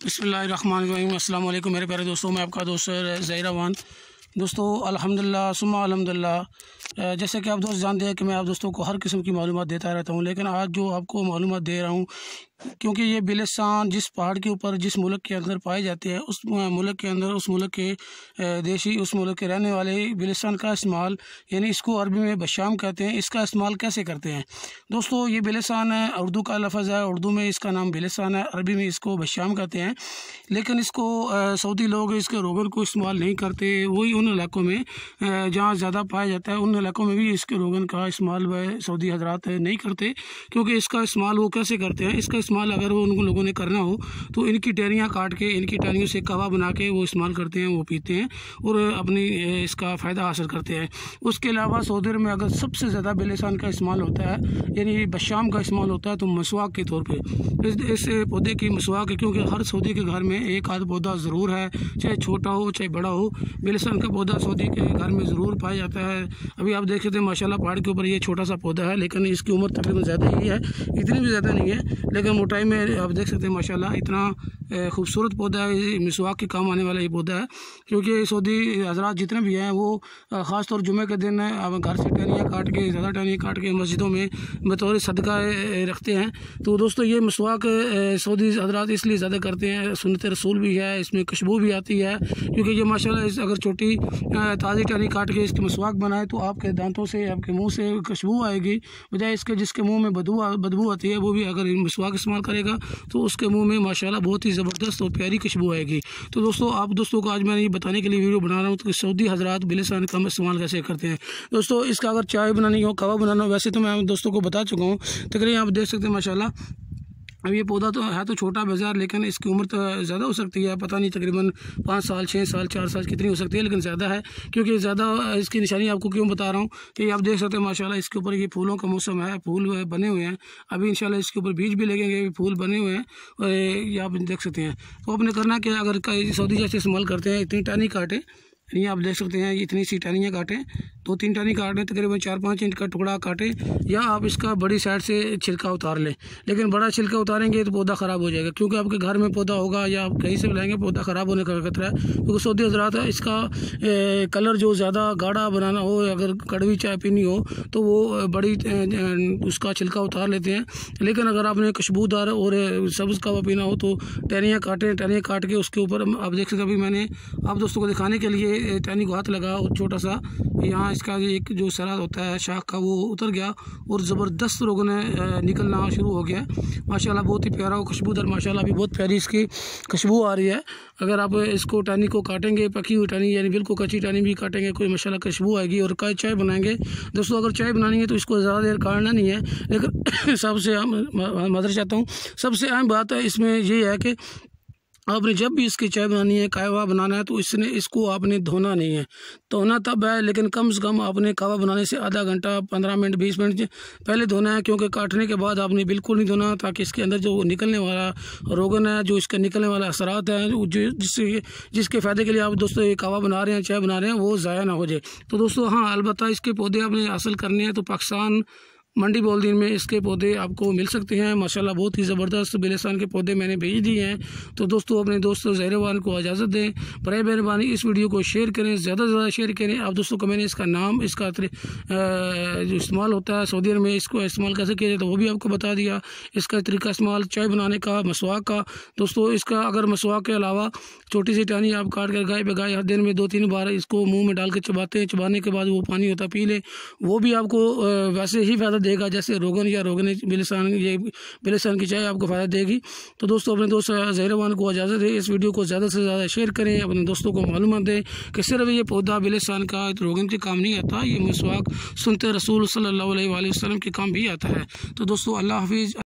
बिस्मिल्लाहिर्रहमानिर्रहीम। अस्सलाम वालेकुम मेरे प्यारे दोस्तों, मैं आपका दोस्त ज़हीर अवान। दोस्तों अल्हम्दुलिल्लाह सुम्मा अल्हम्दुलिल्लाह, जैसे कि आप दोस्त जानते हैं कि मैं आप दोस्तों को हर किस्म की मालूमात देता रहता हूं, लेकिन आज जो आपको मालूमात दे रहा हूं, क्योंकि ये बिलिस्तान जिस पहाड़ के ऊपर जिस मुल्क के अंदर पाए जाते हैं, उस मुल्क के अंदर उस मुल्क के देशी उस मुल्क के रहने वाले बिलिस्तान का इस्तेमाल, यानी इसको अरबी में बशाम कहते हैं, इसका इस्तेमाल कैसे करते हैं। दोस्तों ये बिलिस्तान है, उर्दू का लफ्ज़ है, उर्दू में इसका नाम बिलिस्तान है, अरबी में इसको बशाम कहते हैं। लेकिन इसको सऊदी लोग इसके रोगन को इस्तेमाल नहीं करते। वही उन इलाकों में जहाँ ज़्यादा पाया जाता है, उन इलाकों में भी इसके रोगन का इस्तेमाल वह सऊदी हजरात नहीं करते। क्योंकि इसका इस्तेमाल वो कैसे करते हैं, इसका इस्तेमाल अगर वो उन लोगों ने करना हो तो इनकी टहनियाँ काट के, इनकी टहनियों से कहवा बना के वो इस्तेमाल करते हैं, वो पीते हैं और अपनी इसका फ़ायदा हासिल करते हैं। उसके अलावा सऊदी में अगर सबसे ज़्यादा बिलिस्तान का इस्तेमाल होता है, यानी बशाम का इस्तेमाल होता है, तो मसवाक के तौर पर इस पौधे की मसवाक है। क्योंकि हर सऊदी के घर में एक आध पौधा ज़रूर है, चाहे छोटा हो चाहे बड़ा हो, बिलिस्तान का पौधा सऊदी के घर में ज़रूर पाया जाता है। अभी आप देख सकते हैं माशाल्लाह पहाड़ के ऊपर ये छोटा सा पौधा है, लेकिन इसकी उम्र तकरीबन ज़्यादा ही है, इतनी भी ज़्यादा नहीं है, लेकिन मोटाई में आप देख सकते हैं माशाल्लाह इतना खूबसूरत पौधा है। मिसवाक के काम आने वाला ये पौधा है। क्योंकि सऊदी हजरात जितने भी हैं वो ख़ास तौर जुमे के दिन घर से टहनियाँ काट के, ज़्यादा टहनियाँ काट के मस्जिदों में बतौर सदका रखते हैं। तो दोस्तों ये मिसवाक सऊदी हजरात इसलिए ज़्यादा करते हैं, सुन्नत रसूल भी है, इसमें खुशबू भी आती है। क्योंकि ये माशाल्लाह अगर छोटी ताज़ी टहनी काट के इसकी मिसवाक बनाए तो आपके दांतों से, आपके मुंह से खुशबू आएगी, बजाय इसके जिसके मुंह में बदबू आती है, वो भी अगर मिसवाक इस्तेमाल करेगा तो उसके मुंह में माशाल्लाह बहुत ही ज़बरदस्त और प्यारी खुशबू आएगी। तो दोस्तों आप दोस्तों को आज मैं ये बताने के लिए वीडियो बना रहा हूँ कि सऊदी हजरात बिलिस्तान का इस्तेमाल कैसे करते हैं। दोस्तों इसका अगर चाय बनानी हो, कहवा बनाना हो, वैसे तो मैं दोस्तों को बता चुका हूँ। तकरीबन आप देख सकते हैं माशाल्लाह अब ये पौधा तो है तो छोटा बाजार, लेकिन इसकी उम्र तो ज़्यादा हो सकती है, पता नहीं तकरीबन 5 साल 6 साल 4 साल कितनी हो सकती है, लेकिन ज़्यादा है। क्योंकि ज़्यादा इसकी निशानी आपको क्यों बता रहा हूँ कि आप देख सकते हैं माशाल्लाह इसके ऊपर ये फूलों का मौसम है, फूल बने हुए हैं। अभी इंशाल्लाह इसके ऊपर बीज भी लगेंगे, फूल बने हुए हैं, और ये आप देख सकते हैं। तो आपने करना कि अगर सऊदी जैसे इस्तेमाल करते हैं, इतनी टहनी काटें, यानी आप देख सकते हैं इतनी सी टहनियाँ काटें, 2-3 टहनी काटें, तकरीबन 4-5 इंच का टुकड़ा काटें, या आप इसका बड़ी साइड से छिलका उतार लें। लेकिन बड़ा छिलका उतारेंगे तो पौधा ख़राब हो जाएगा, क्योंकि आपके घर में पौधा होगा या आप कहीं से लाएंगे, पौधा ख़राब होने का खतरा है। क्योंकि सऊदी हजरात इसका कलर जो ज़्यादा गाढ़ा बनाना हो, अगर कड़वी चाय पीनी हो तो वो बड़ी उसका छिलका उतार लेते हैं। लेकिन अगर आपने खुशबूदार और सब्ज़ कहवा पीना हो तो टहनियाँ काटें, टहनियाँ काट के उसके ऊपर आप देख सकते हैं। अभी मैंने आप दोस्तों को दिखाने के लिए टहनी को हाथ लगा और छोटा सा यहाँ इसका एक जो सरा होता है शाख का वो उतर गया और ज़बरदस्त रोगों ने निकलना शुरू हो गया। माशाल्लाह बहुत ही प्यारा और खुशबूदार, माशाल्लाह अभी बहुत प्यारी इसकी खुशबू आ रही है। अगर आप इसको टहनी को काटेंगे, पकी हुई टहनी यानी बिल्कुल कच्ची टहनी भी काटेंगे, कोई माशाल्लाह खुशबू आएगी और चाय बनाएंगे। दोस्तों अगर चाय बनानी है तो इसको ज़्यादा देर काटना नहीं है, लेकिन सबसे मादर चाहता हूँ सबसे अहम बात है इसमें ये है कि आपने जब भी इसकी चाय बनानी है, कहवा बनाना है, तो इसको आपने धोना नहीं है। धोना तब है, लेकिन कम से कम आपने कहवा बनाने से आधा घंटा 15 मिनट 20 मिनट पहले धोना है। क्योंकि काटने के बाद आपने बिल्कुल नहीं धोना, ताकि इसके अंदर जो निकलने वाला रोगन है, जो इसका निकलने वाला असरात है, जिसके फ़ायदे के लिए आप दोस्तों ये कहवा बना रहे हैं, चाय बना रहे हैं, वो ज़ाया ना हो जाए। तो दोस्तों हाँ, अलबत्ता इसके पौधे आपने हासिल करने हैं तो पाकिस्तान मंडी बोलदीन में इसके पौधे आपको मिल सकते हैं। माशाल्लाह बहुत ही ज़बरदस्त बिलिस्तान के पौधे मैंने भेज दिए हैं। तो दोस्तों अपने दोस्त ज़हीर अवान को इजाज़त दें, बराए मेहरबानी इस वीडियो को शेयर करें, ज़्यादा से ज़्यादा शेयर करें। आप दोस्तों को मैंने इसका नाम, इसका जो इस्तेमाल होता है सऊदी अरब में, इसको इस्तेमाल कैसे किया जाए तो वो भी आपको बता दिया। इसका तरीका इस्तेमाल चाय बनाने का, मसवाक का। दोस्तों इसका अगर मसवाक के अलावा छोटी सी टहनी आप काट कर गाय बेगाय हर दिन में 2-3 बार इसको मुँह में डाल के चबाते हैं, चबाने के बाद वो पानी होता पी लें, वो भी आपको वैसे ही फ़ायदा देगा जैसे रोगन या रोगन बिलिस्तान की चाय आपको फ़ायदा देगी। तो दोस्तों अपने दोस्त ज़हीर अवान को इजाज़त है, इस वीडियो को ज़्यादा से ज़्यादा शेयर करें, अपने दोस्तों को मालूमात दें कि सिर्फ ये पौधा बिलिस्तान का रोगन के काम नहीं आता, ये मिसवाक सुन्नत रसूल सल्लल्लाहु अलैहि वसल्लम के काम भी आता है। तो दोस्तों अल्लाह हाफिज़।